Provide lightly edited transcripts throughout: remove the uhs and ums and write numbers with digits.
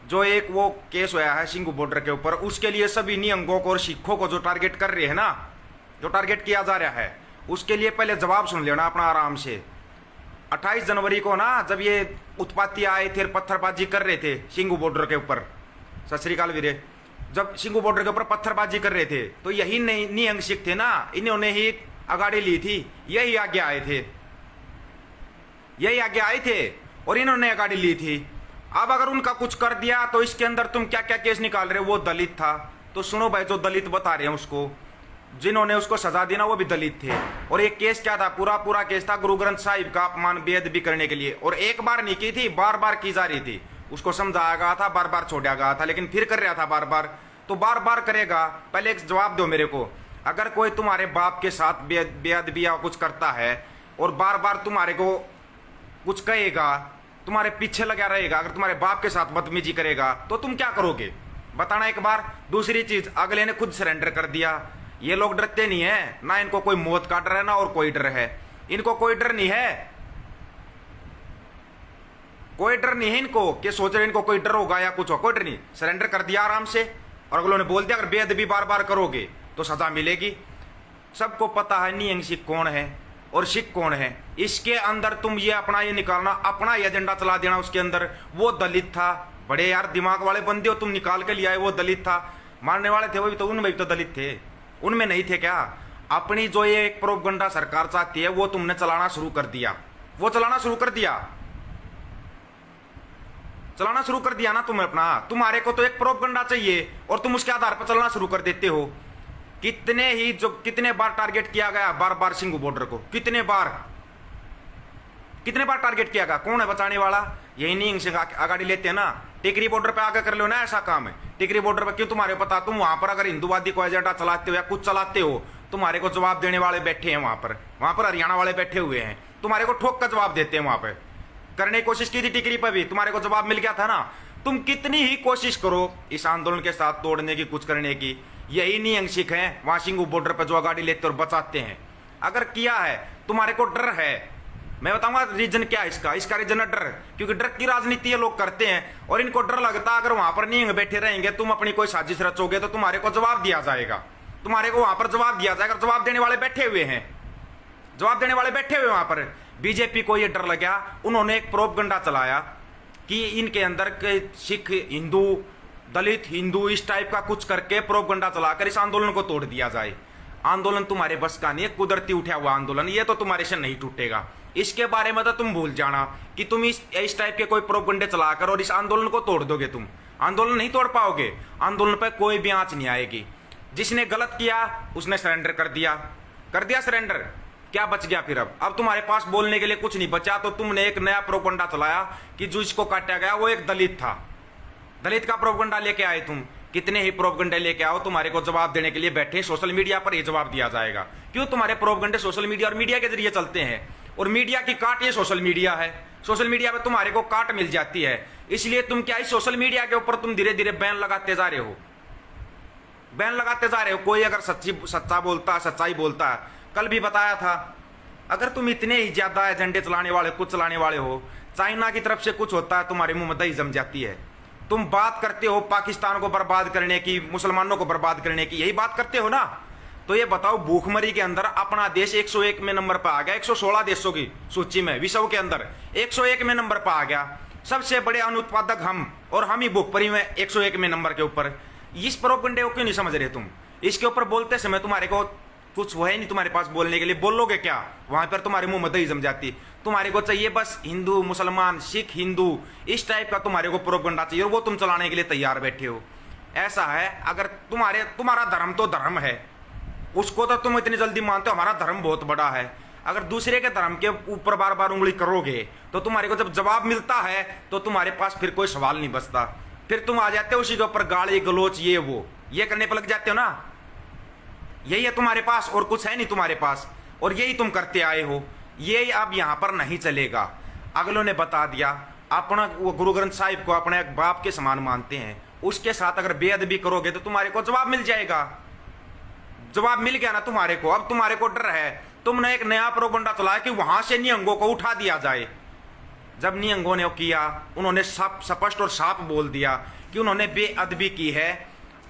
जो एक वो केस हुआ है सिंघू बॉर्डर के ऊपर, उसके लिए सभी निहंगों को और सिखों को जो टारगेट कर रहे हैं ना, जो टारगेट किया जा रहा है, उसके लिए पहले जवाब सुन लेना अपना आराम से। 28 जनवरी को ना, जब ये उत्पाती आए थे, पत्थरबाजी कर रहे थे सिंघू बॉर्डर के ऊपर, सत श्री अकाल वीरे, जब सिंघू बॉर्डर के ऊपर पत्थरबाजी कर रहे थे तो यही निहंग सिख थे ना, इन्होंने ही अगाड़ी ली थी, यही आगे आए थे, यही आगे आए थे और इन्होंने अगाड़ी ली थी। अब अगर उनका कुछ कर दिया तो इसके अंदर तुम क्या क्या केस निकाल रहे हो, वो दलित था तो सुनो भाई, जो दलित बता रहे हैं उसको, जिन्होंने उसको सजा दी ना वो भी दलित थे। और एक केस क्या था, पूरा केस था गुरु ग्रंथ साहिब का अपमान बेअदबी करने के लिए, और एक बार नहीं की थी, बार बार की जा रही थी, उसको समझाया गया था, बार बार छोड़ा गया था, लेकिन फिर कर रहा था बार बार, तो बार बार करेगा। पहले एक जवाब दो मेरे को, अगर कोई तुम्हारे बाप के साथ बेअदबी या कुछ करता है और बार बार तुम्हारे को कुछ कहेगा, तुम्हारे पीछे लगा रहेगा, अगर तुम्हारे बाप के साथ बदतमीजी करेगा तो तुम क्या करोगे, बताना एक बार। दूसरी चीज, अगले ने खुद सरेंडर कर दिया, ये लोग डरते नहीं है ना, इनको कोई मौत का डर है ना और कोई डर है, इनको कोई डर नहीं है, कोई डर नहीं है इनको कि सोच रहे इनको कोई डर होगा या कुछ हो, कोई डर नहीं, सरेंडर कर दिया आराम से। और अगलों ने बोल दिया अगर बेअदबी बार बार करोगे तो सजा मिलेगी। सबको पता है निहंग सिख कौन है और सिख कौन है, इसके अंदर तुम ये अपना ये निकालना, अपना एजेंडा चला देना उसके अंदर। वो दलित था, बड़े यार दिमाग वाले बंदे हो तुम, निकाल के लिया है, वो दलित था, मारने वाले थे वो भी तो, उनमें भी तो दलित थे, उनमें नहीं थे क्या? अपनी जो ये एक प्रोपगंडा सरकार चाहती है वो तुमने चलाना शुरू कर दिया, वो चलाना शुरू कर दिया, चलाना शुरू कर दिया ना तुम अपना। तुम्हारे को तो एक प्रोपगंडा चाहिए और तुम उसके आधार पर चलना शुरू कर देते हो। कितने बार टारगेट किया गया, बार बार सिंघू बॉर्डर को, कितने बार टारगेट किया गया, कौन है बचाने वाला? यही नहीं सिंह आगाड़ी लेते हैं ना। टिकरी बॉर्डर पे आकर कर लो ना ऐसा काम है, टिकरी बॉर्डर पे क्यों तुम्हारे पता, तुम वहां पर अगर हिंदूवादी को एजेंडा चलाते हो या कुछ चलाते हो, तुम्हारे को जवाब देने वाले बैठे हैं वहां पर हरियाणा वाले बैठे हुए हैं, तुम्हारे को ठोक का जवाब देते हैं। वहां पर करने की कोशिश की थी टिकरी पर भी, तुम्हारे को जवाब मिल गया था ना। तुम कितनी ही कोशिश करो इस आंदोलन के साथ तोड़ने की, कुछ करने की, यही निहंग सिख हैं वहां सिंघू बॉर्डर पर जो आगाड़ी लेते और बचाते हैं। अगर किया है, तुम्हारे को डर है, मैं बताऊंगा रीजन क्या है इसका रीजन है डर, क्योंकि डर की राजनीति ये लोग करते हैं और इनको डर लगता है अगर वहां पर निहंग बैठे रहेंगे, तुम अपनी कोई साजिश रचोगे तो तुम्हारे को जवाब दिया जाएगा, तुम्हारे को वहां पर जवाब दिया जाएगा। जवाब देने वाले बैठे हुए हैं, जवाब देने वाले बैठे हुए वहां पर। बीजेपी को ये डर लगा, उन्होंने एक प्रोपगंडा चलाया कि इनके अंदर के सिख हिंदू, दलित हिंदू, इस टाइप का कुछ करके प्रोपगंडा चलाकर इस आंदोलन को तोड़ दिया जाए। आंदोलन तुम्हारे बस का नहीं है, कुदरती उठा हुआ आंदोलन, ये तो तुम्हारे से नहीं टूटेगा। इसके बारे में तो तुम भूल जाना कि तुम इस टाइप के कोई प्रोपगंडे चलाकर और इस आंदोलन को तोड़ दोगे, तुम आंदोलन नहीं तोड़ पाओगे, आंदोलन पर कोई भी आंच नहीं आएगी। जिसने गलत किया उसने सरेंडर कर दिया सरेंडर, क्या बच गया फिर? अब तुम्हारे पास बोलने के लिए कुछ नहीं बचा, तो तुमने एक नया प्रोपगंडा चलाया कि जो इसको काटा गया वो एक दलित था, दलित का प्रोपगंडा लेके आए तुम। कितने ही प्रोपगंडे लेके आओ, तुम्हारे को जवाब देने के लिए बैठे सोशल मीडिया पर, ये जवाब दिया जाएगा। क्यों? तुम्हारे प्रोपगंडे सोशल मीडिया और मीडिया के जरिए चलते हैं, और मीडिया की काट ये सोशल मीडिया है, सोशल मीडिया पे तुम्हारे को काट मिल जाती है। इसलिए तुम क्या इस सोशल मीडिया के ऊपर तुम धीरे धीरे बैन लगाते जा रहे हो, बैन लगाते जा रहे हो। कोई अगर सच्चाई बोलता है, कल भी बताया था, अगर तुम इतने ही ज्यादा एजेंडे चलाने वाले, कुछ चलाने वाले हो, चाइना की तरफ से कुछ होता है तुम्हारे मुंह में दही जम जाती है। तुम बात करते हो पाकिस्तान को बर्बाद करने की, मुसलमानों को बर्बाद करने की, यही बात करते हो ना। तो ये बताओ, भूखमरी के अंदर अपना देश 101 में नंबर पर आ गया, 116 देशों की सूची में, विश्व के अंदर 101 में नंबर पर आ गया। सबसे बड़े अनुत्पादक हम, और हम ही भूखमरी में 101 में नंबर के ऊपर। इस प्रोपगंडे को क्यों नहीं समझ रहे तुम? इसके ऊपर बोलते समय तुम्हारे को कुछ है नहीं तुम्हारे पास बोलने के लिए, बोलोगे क्या? वहां पर तुम्हारे मुंह में दही जम जाती। तुम्हारे को चाहिए बस हिंदू मुसलमान, सिख हिंदू, इस टाइप का तुम्हारे को प्रोपगंडा चाहिए, और वो तुम चलाने के लिए तैयार बैठे हो। ऐसा है, अगर तुम्हारा धर्म तो धर्म है, उसको तो तुम इतनी जल्दी मानते हो, हमारा धर्म बहुत बड़ा है। अगर दूसरे के धर्म के ऊपर बार बार उंगली करोगे तो तुम्हारे को जब जवाब मिलता है तो तुम्हारे पास फिर कोई सवाल नहीं बचता, फिर तुम आ जाते हो उसी के ऊपर गाली गलोच, ये करने पर लग जाते हो ना। यही है तुम्हारे पास, और कुछ है नहीं तुम्हारे पास, और यही तुम करते आए हो। ये अब यहां पर नहीं चलेगा। अगलों ने बता दिया, अपना वो गुरु ग्रंथ साहिब को अपने बाप के समान मानते हैं, उसके साथ अगर बेअदबी करोगे तो तुम्हारे को जवाब मिल जाएगा। जवाब मिल गया ना तुम्हारे को। अब तुम्हारे को डर है, तुमने एक नया प्रोपगंडा चलाया कि वहां से निहंगों को उठा दिया जाए, जब निहंगों ने किया, उन्होंने स्पष्ट और साफ बोल दिया कि उन्होंने बेअदबी की है,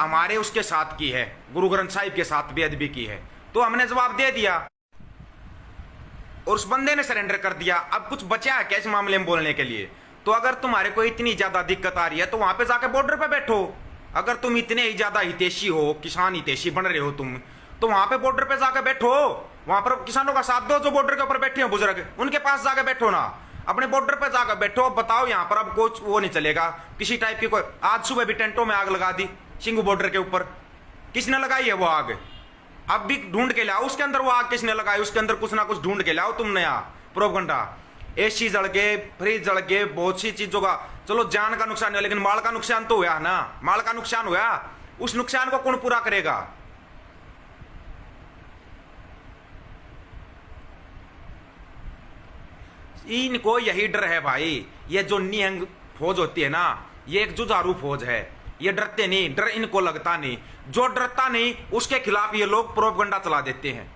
हमारे उसके साथ की है, गुरु ग्रंथ साहिब के साथ बेअदबी की है, तो हमने जवाब दे दिया और उस बंदे ने सरेंडर कर दिया। अब कुछ बचा है क्या इस मामले में बोलने के लिए? तो अगर तुम्हारे को इतनी ज्यादा दिक्कत आ रही है तो वहां पे जाके बॉर्डर पे बैठो। अगर तुम इतने ही ज्यादा हितैषी हो, किसान हितैषी बन रहे हो तुम, तो वहां पे बॉर्डर पे जाकर बैठो, वहां पर किसानों का साथ दो जो बॉर्डर के ऊपर बैठे हैं बुजुर्ग, उनके पास जाकर बैठो ना, अपने बॉर्डर पे जाकर बैठो। बताओ यहाँ पर अब कुछ वो नहीं चलेगा किसी टाइप की कोई। आज सुबह भी टेंटों में आग लगा दी सिंगू बॉर्डर के ऊपर, किसने लगाई है वो आग? अब भी ढूंढ के लाओ उसके अंदर वो आग किसने लगाई, उसके अंदर कुछ ना कुछ ढूंढ के लाओ तुमने। यहाँ प्रोपगंडा, एसी जल गए, फ्रिज जल गए, बहुत सी चीजों का, चलो जान का नुकसान है लेकिन माल का नुकसान तो हुआ ना, माल का नुकसान हुआ, उस नुकसान को कौन पूरा करेगा? इनको यही डर है भाई। ये जो निहंग फौज होती है ना, ये एक जुझारू फौज है, ये डरते नहीं, डर इनको लगता नहीं। जो डरता नहीं उसके खिलाफ ये लोग प्रोपगंडा चला देते हैं,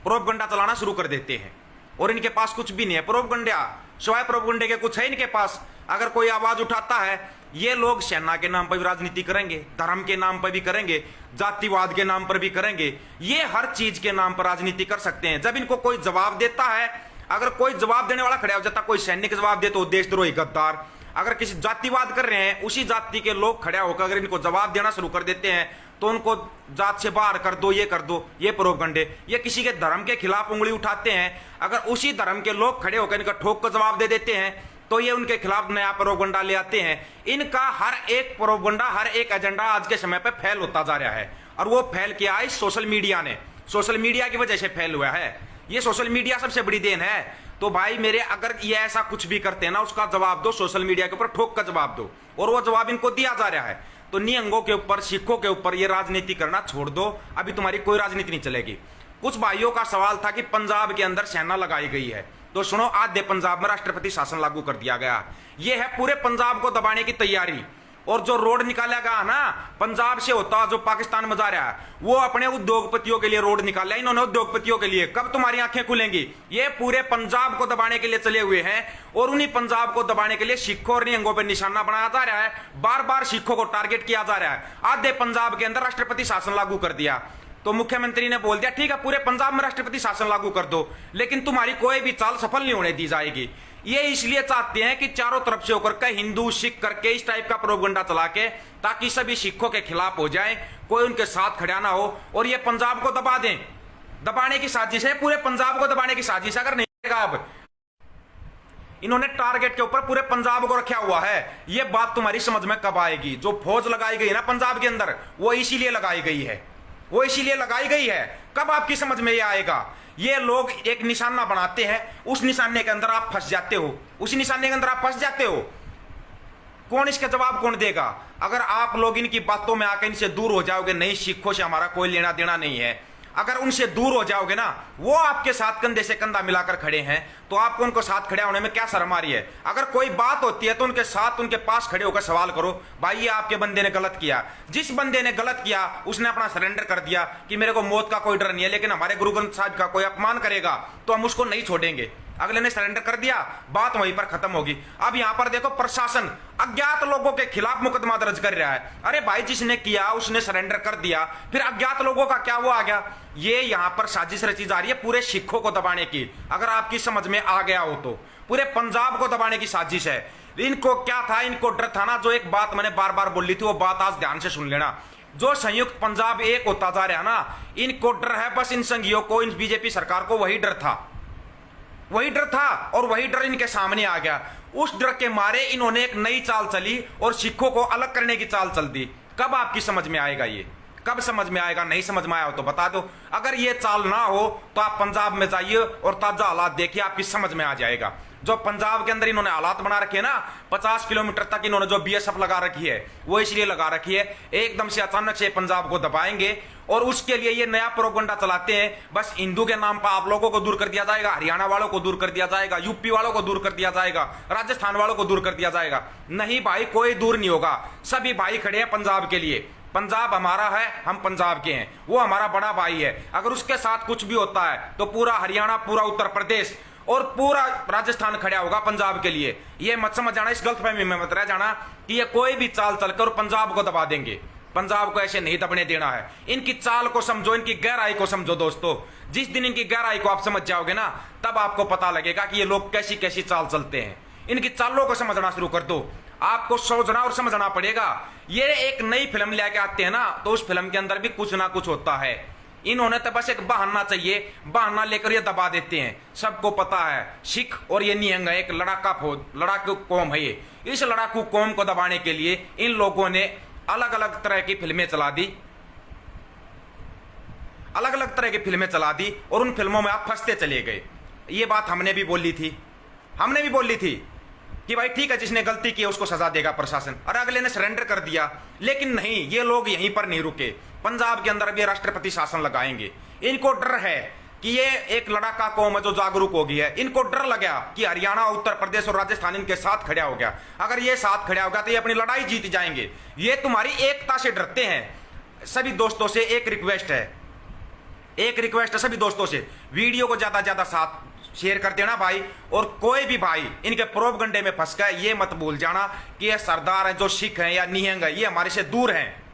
प्रोपगंडा चलाना शुरू कर देते हैं। और इनके पास कुछ भी नहीं है प्रोपगंडा, सिवाय प्रोपगंडे के कुछ है इनके पास। अगर कोई आवाज उठाता है, ये लोग सेना के नाम पर भी राजनीति करेंगे, धर्म के नाम पर भी करेंगे, जातिवाद के नाम पर भी करेंगे, ये हर चीज के नाम पर राजनीति कर सकते हैं। जब इनको कोई जवाब देता है, अगर कोई जवाब देने वाला खड़ा हो जाता, कोई सैनिक जवाब दे तो देशद्रोही गद्दार, अगर किसी जातिवाद कर रहे हैं उसी जाति के लोग खड़े होकर अगर इनको जवाब देना शुरू कर देते हैं तो उनको जात से बाहर कर दो, ये कर दो, ये प्रोपगंडे। ये किसी के धर्म के खिलाफ उंगली उठाते हैं, अगर उसी धर्म के लोग खड़े होकर इनका ठोक कर जवाब दे देते हैं तो ये उनके खिलाफ नया प्रोपगंडा ले आते हैं। इनका हर एक प्रोपगंडा, हर एक एजेंडा आज के समय पर फैल होता जा रहा है, और वो फैल किया है सोशल मीडिया ने, सोशल मीडिया की वजह से फैल हुआ है। ये सोशल मीडिया सबसे बड़ी देन है। तो भाई मेरे, अगर ये ऐसा कुछ भी करते हैं ना, उसका जवाब दो, सोशल मीडिया के ऊपर ठोक का जवाब दो, और वो जवाब इनको दिया जा रहा है। तो निहंगों के ऊपर, सिखों के ऊपर ये राजनीति करना छोड़ दो, अभी तुम्हारी कोई राजनीति नहीं चलेगी। कुछ भाइयों का सवाल था कि पंजाब के अंदर सेना लगाई गई है, तो सुनो, आधे पंजाब में राष्ट्रपति शासन लागू कर दिया गया। ये है पूरे पंजाब को दबाने की तैयारी। और जो रोड निकाला गया ना पंजाब से होता जो पाकिस्तान में जा रहा है, वो अपने उद्योगपतियों के लिए रोड निकाला इन्होंने, उद्योगपतियों के लिए। कब तुम्हारी आंखें खुलेंगी? ये पूरे पंजाब को दबाने के लिए चले हुए हैं, और उन्हीं पंजाब को दबाने के लिए सिखों और निहंगों पर निशाना बनाया जा रहा है, बार बार सिखों को टारगेट किया जा रहा है। आधे पंजाब के अंदर राष्ट्रपति शासन लागू कर दिया, तो मुख्यमंत्री ने बोल दिया ठीक है पूरे पंजाब में राष्ट्रपति शासन लागू कर दो, लेकिन तुम्हारी कोई भी चाल सफल नहीं होने दी जाएगी। ये इसलिए चाहते हैं कि चारों तरफ से होकर के हिंदू सिख करके इस टाइप का प्रोपगंडा चला के, ताकि सभी सिखों के खिलाफ हो जाए, कोई उनके साथ खड़ा ना हो, और ये पंजाब को दबा दें। दबाने की साजिश है, पूरे पंजाब को दबाने की साजिश। अगर नहीं अब इन्होंने टारगेट के ऊपर पूरे पंजाब को रखा हुआ है। ये बात तुम्हारी समझ में कब आएगी? जो फौज लगाई गई ना पंजाब के अंदर, वो इसीलिए लगाई गई है, वो इसीलिए लगाई गई है। कब आपकी समझ में ये आएगा? ये लोग एक निशाना बनाते हैं, उस निशाने के अंदर आप फंस जाते हो, उसी निशाने के अंदर आप फंस जाते हो। कौन इसका जवाब कौन देगा? अगर आप लोग इनकी बातों में आकर इनसे दूर हो जाओगे, नहीं सिखों से हमारा कोई लेना देना नहीं है, अगर उनसे दूर हो जाओगे ना, वो आपके साथ कंधे से कंधा मिलाकर खड़े हैं, तो आपको उनको साथ खड़े होने में क्या शर्म आ रही है? अगर कोई बात होती है तो उनके साथ, उनके पास खड़े होकर सवाल करो, भाई ये आपके बंदे ने गलत किया। जिस बंदे ने गलत किया उसने अपना सरेंडर कर दिया कि मेरे को मौत का कोई डर नहीं है, लेकिन हमारे गुरु ग्रंथ साहिब का कोई अपमान करेगा तो हम उसको नहीं छोड़ेंगे। अगले ने सरेंडर कर दिया, बात वहीं पर खत्म होगी। अब यहां पर देखो, प्रशासन अज्ञात लोगों के खिलाफ मुकदमा दर्ज कर रहा है। अरे भाई जिसने किया उसने सरेंडर कर दिया, फिर अज्ञात लोगों का क्या वो आ गया? ये यहां पर साजिश रची जा रही है पूरे सिखों को दबाने की। अगर आपकी समझ में आ गया हो तो पूरे पंजाब को दबाने की साजिश है। इनको क्या था? इनको डर था ना, जो एक बात मैंने बार बार बोली थी, वो बात आज ध्यान से सुन लेना। जो संयुक्त पंजाब एक होता जा रहा है ना, इनको डर है बस इन संघियों को, इन बीजेपी सरकार को वही डर था, वही डर था, और वही डर इनके सामने आ गया। उस डर के मारे इन्होंने एक नई चाल चली और सिखों को अलग करने की चाल चल दी। कब आपकी समझ में आएगा? ये कब समझ में आएगा? नहीं समझ में आया हो तो बता दो। अगर ये चाल ना हो तो आप पंजाब में जाइए और ताजा हालात देखिए, आपकी समझ में आ जाएगा। जो पंजाब के अंदर इन्होंने हालात बना रखे ना, 50 किलोमीटर तक इन्होंने जो बीएसएफ लगा रखी है, वो इसलिए लगा रखी है एकदम से अचानक से पंजाब को दबाएंगे, और उसके लिए ये नया प्रोपगंडा चलाते हैं। बस हिंदू के नाम पर आप लोगों को दूर कर दिया जाएगा, हरियाणा वालों को दूर कर दिया जाएगा, यूपी वालों को दूर कर दिया जाएगा, राजस्थान वालों को दूर कर दिया जाएगा। नहीं भाई, कोई दूर नहीं होगा। सभी भाई खड़े हैं पंजाब के लिए। पंजाब हमारा है, हम पंजाब के हैं, वो हमारा बड़ा भाई है। अगर उसके साथ कुछ भी होता है तो पूरा हरियाणा, पूरा उत्तर प्रदेश और पूरा राजस्थान खड़ा होगा पंजाब के लिए। ये मत समझ जाना, इस गलतफहमी में मत रह जाना कि ये कोई भी चाल चलकर पंजाब को दबा देंगे। पंजाब को ऐसे नहीं दबने देना है। इनकी चाल को समझो, इनकी गहराई को समझो दोस्तों। जिस दिन इनकी गहराई को आप समझ जाओगे ना, तब आपको पता लगेगा कि ये लोग कैसी कैसी चाल चलते हैं। इनकी चालों को समझना शुरू कर दो, आपको सोचना और समझना पड़ेगा। ये एक नई फिल्म लेके आते हैं ना, तो उस फिल्म के अंदर भी कुछ ना कुछ होता है। इन्होंने तो बस एक बहाना चाहिए, बहाना लेकर ये दबा देते हैं। सबको पता है सिख और ये निहंग है, एक लड़ाकू कौम है ये। इस लड़ाकू कौम को दबाने के लिए इन लोगों ने अलग अलग तरह की फिल्में चला दी, अलग अलग तरह की फिल्में चला दी, और उन फिल्मों में आप फंसते चले गए। ये बात हमने भी बोली थी, हमने भी बोली थी कि भाई ठीक है, जिसने गलती की उसको सजा देगा प्रशासन, और अगले ने सरेंडर कर दिया। लेकिन नहीं, ये लोग यहीं पर नहीं रुके। पंजाब के अंदर भी राष्ट्रपति शासन लगाएंगे। इनको डर है कि ये एक लड़ाका कौम है जो जागरूक हो गई है। इनको डर लगा कि हरियाणा, उत्तर प्रदेश और राजस्थान इनके साथ खड़ा हो गया। अगर ये साथ खड़ा होगा तो ये अपनी लड़ाई जीत जाएंगे। ये तुम्हारी एकता से डरते हैं। सभी दोस्तों से एक रिक्वेस्ट है, एक रिक्वेस्ट है सभी दोस्तों से, वीडियो को ज्यादा ज्यादा साथ शेयर कर देना भाई। और कोई भी भाई इनके प्रोपगंडे में फंस गया, ये मत भूल जाना कि ये सरदार हैं जो सिख हैं या निहंग है, ये हमारे से दूर हैं।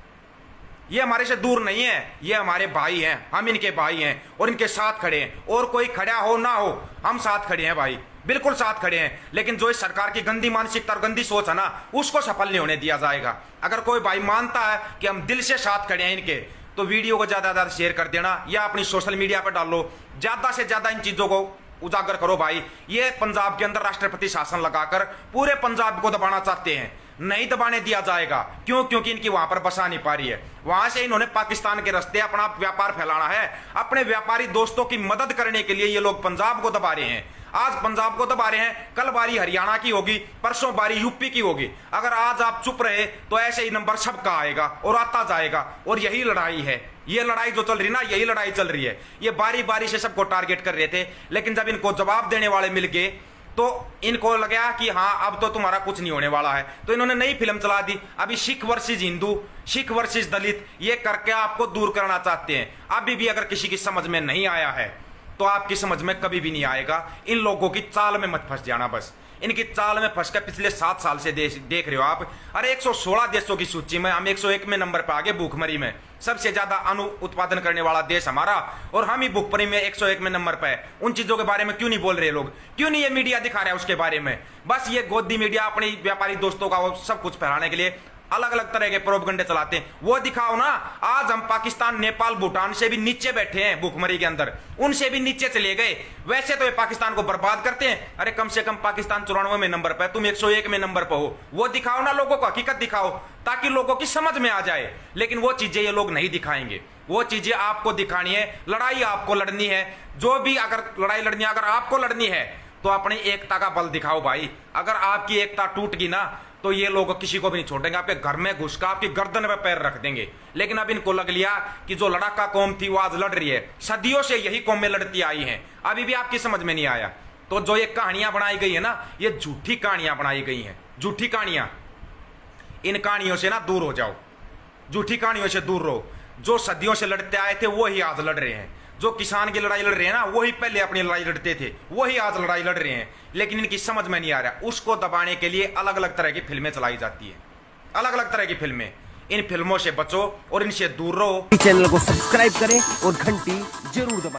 ये हमारे से दूर नहीं है, ये हमारे भाई हैं, हम इनके भाई हैं और इनके साथ खड़े हैं। और कोई खड़ा हो ना हो, हम साथ खड़े हैं भाई, बिल्कुल साथ खड़े हैं। लेकिन जो इस सरकार की गंदी मानसिकता और गंदी सोच है ना, उसको सफल नहीं होने दिया जाएगा। अगर कोई भाई मानता है कि हम दिल से साथ खड़े हैं इनके, तो वीडियो को ज्यादा ज्यादा शेयर कर देना या अपनी सोशल मीडिया पर डालो। ज्यादा से ज्यादा इन चीजों को उजागर करो भाई। ये पंजाब के अंदर राष्ट्रपति शासन लगाकर पूरे पंजाब को दबाना चाहते हैं। नहीं दबाने दिया जाएगा। क्यों? क्योंकि इनकी वहां पर बसा नहीं पा रही है। वहां से इन्होंने पाकिस्तान के रास्ते अपना व्यापार फैलाना है। अपने व्यापारी दोस्तों की मदद करने के लिए ये लोग पंजाब को दबा रहे हैं। आज पंजाब को दबा रहे हैं, कल बारी हरियाणा की होगी, परसों बारी यूपी की होगी। अगर आज आप चुप रहे तो ऐसे ही नंबर सबका आएगा और आता जाएगा। और यही लड़ाई है, ये लड़ाई जो चल रही ना, यही लड़ाई चल रही है। ये बारी बारी से सबको टारगेट कर रहे थे, लेकिन जब इनको जवाब देने वाले मिल गए तो इनको लगा कि हाँ अब तो तुम्हारा कुछ नहीं होने वाला है। तो इन्होंने नई फिल्म चला दी। अभी सिख वर्सेस हिंदू, सिख वर्सेस दलित, ये करके आपको दूर करना चाहते हैं। अभी भी अगर किसी की समझ में नहीं आया है तो आपकी समझ में कभी भी नहीं आएगा। इन लोगों की चाल में मत फंस जाना। बस इनकी चाल में फंस कर पिछले 7 साल से देख रहे हो आप। अरे 116 देशों की सूची में हम 101 में नंबर पर आगे भूखमरी में। सबसे ज्यादा अनु उत्पादन करने वाला देश हमारा, और हम ही भूखमरी में 101 में नंबर पर है। उन चीजों के बारे में क्यों नहीं बोल रहे लोग? क्यों नहीं ये मीडिया दिखा रहा है उसके बारे में? बस ये गोदी मीडिया अपने व्यापारी दोस्तों का वो सब कुछ फैलाने के लिए अलग अलग तरह के प्रोपगंडे चलाते हैं। वो दिखाओ ना। आज हम पाकिस्तान, नेपाल, भूटान से भी नीचे बैठे हैं भूखमरी के अंदर, उनसे भी नीचे चले गए। वैसे तो ये पाकिस्तान को बर्बाद करते हैं। अरे कम से कम पाकिस्तान 94 में नंबर पर, तुम 101 में नंबर पर हो। वो दिखाओ ना, लोगों को हकीकत दिखाओ ताकि लोगों की समझ में आ जाए। लेकिन वो चीजें ये लोग नहीं दिखाएंगे। वो चीजें आपको दिखानी है। लड़ाई आपको लड़नी है। जो भी अगर लड़ाई लड़नी है, अगर आपको लड़नी है तो अपनी एकता का बल दिखाओ भाई। अगर आपकी एकता टूट गई ना तो ये लोग किसी को भी नहीं छोड़ेंगे। आपके घर में घुस कर आपकी गर्दन पे पैर रख देंगे। लेकिन अब इनको लग लिया कि जो लड़ाका कौम थी वो आज लड़ रही है। सदियों से यही कौमें लड़ती आई हैं, अभी भी आपकी समझ में नहीं आया। तो जो ये कहानियां बनाई गई है ना, ये झूठी कहानियां बनाई गई हैं, झूठी कहानियां। इन कहानियों से ना दूर हो जाओ, झूठी कहानियों से दूर रहो। जो सदियों से लड़ते आए थे वही आज लड़ रहे हैं। जो किसान की लड़ाई लड़ रहे हैं ना, वही पहले अपनी लड़ाई लड़ते थे, वही आज लड़ाई लड़ रहे हैं। लेकिन इनकी समझ में नहीं आ रहा। उसको दबाने के लिए अलग अलग तरह की फिल्में चलाई जाती है, अलग अलग तरह की फिल्में। इन फिल्मों से बचो और इनसे दूर रहो। चैनल को सब्सक्राइब करें और घंटी जरूर दबाएं।